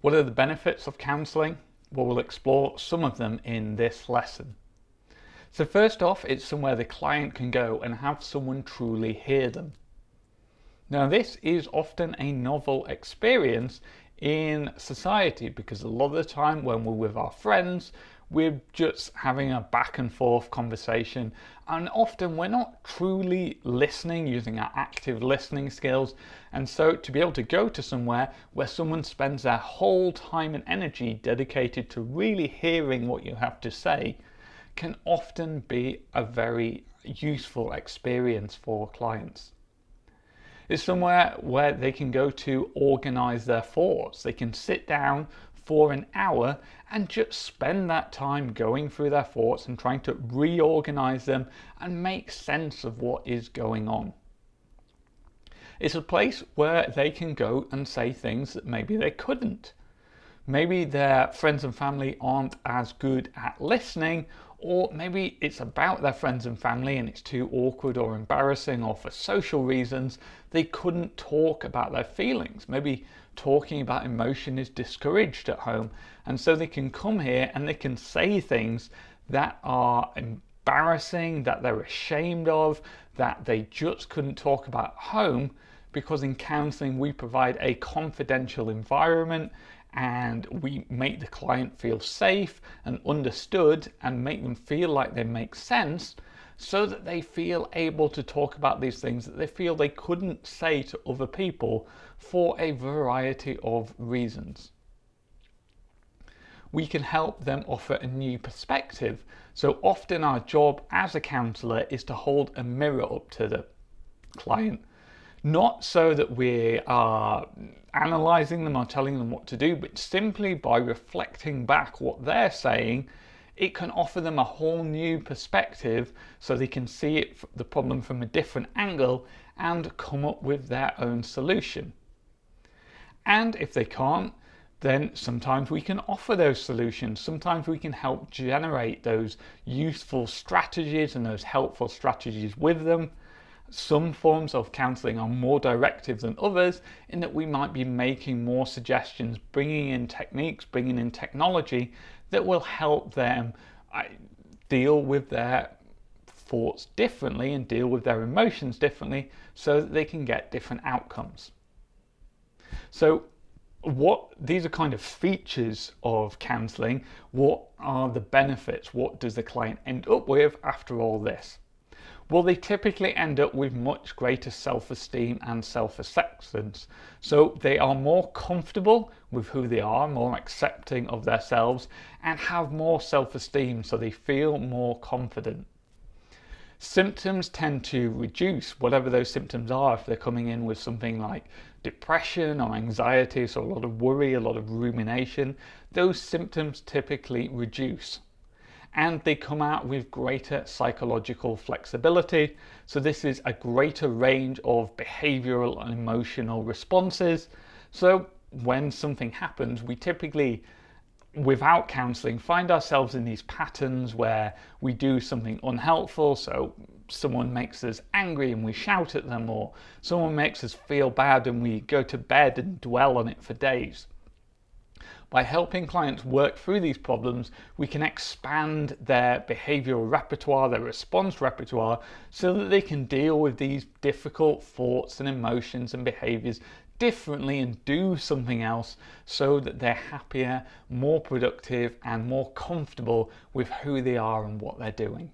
What are the benefits of counselling? Well, we'll explore some of them in this lesson. So first off, it's somewhere the client can go and have someone truly hear them. Now, this is often a novel experience in society because a lot of the time when we're with our friends, we're just having a back and forth conversation, and often we're not truly listening using our active listening skills. And so to be able to go to somewhere where someone spends their whole time and energy dedicated to really hearing what you have to say can often be a very useful experience for clients. It's somewhere where they can go to organise their thoughts. They can sit down for an hour and just spend that time going through their thoughts and trying to reorganise them and make sense of what is going on. It's a place where they can go and say things that maybe they couldn't. Maybe their friends and family aren't as good at listening, or maybe it's about their friends and family and it's too awkward or embarrassing, or for social reasons they couldn't talk about their feelings. Maybe talking about emotion is discouraged at home, and so they can come here and they can say things that are embarrassing, that they're ashamed of, that they just couldn't talk about at home, because in counselling we provide a confidential environment and we make the client feel safe and understood and make them feel like they make sense, so that they feel able to talk about these things that they feel they couldn't say to other people for a variety of reasons. We can help them offer a new perspective. So often our job as a counsellor is to hold a mirror up to the client, not so that we are analysing them or telling them what to do, but simply by reflecting back what they're saying, it can offer them a whole new perspective so they can see the problem from a different angle and come up with their own solution. And if they can't, then sometimes we can offer those solutions. Sometimes we can help generate those useful strategies and those helpful strategies with them. Some forms of counselling are more directive than others in that we might be making more suggestions, bringing in techniques, bringing in technology that will help them deal with their thoughts differently and deal with their emotions differently so that they can get different outcomes. So these are kind of features of counselling. What are the benefits? What does the client end up with after all this? Well, they typically end up with much greater self-esteem and self-acceptance. So they are more comfortable with who they are, more accepting of themselves, and have more self-esteem, so they feel more confident. Symptoms tend to reduce, whatever those symptoms are. If they're coming in with something like depression or anxiety, so a lot of worry, a lot of rumination, those symptoms typically reduce. And they come out with greater psychological flexibility. So this is a greater range of behavioural and emotional responses. So when something happens, we typically, without counselling, find ourselves in these patterns where we do something unhelpful. So someone makes us angry and we shout at them, or someone makes us feel bad and we go to bed and dwell on it for days. By helping clients work through these problems, we can expand their behavioural repertoire, their response repertoire, so that they can deal with these difficult thoughts and emotions and behaviours differently and do something else, so that they're happier, more productive and more comfortable with who they are and what they're doing.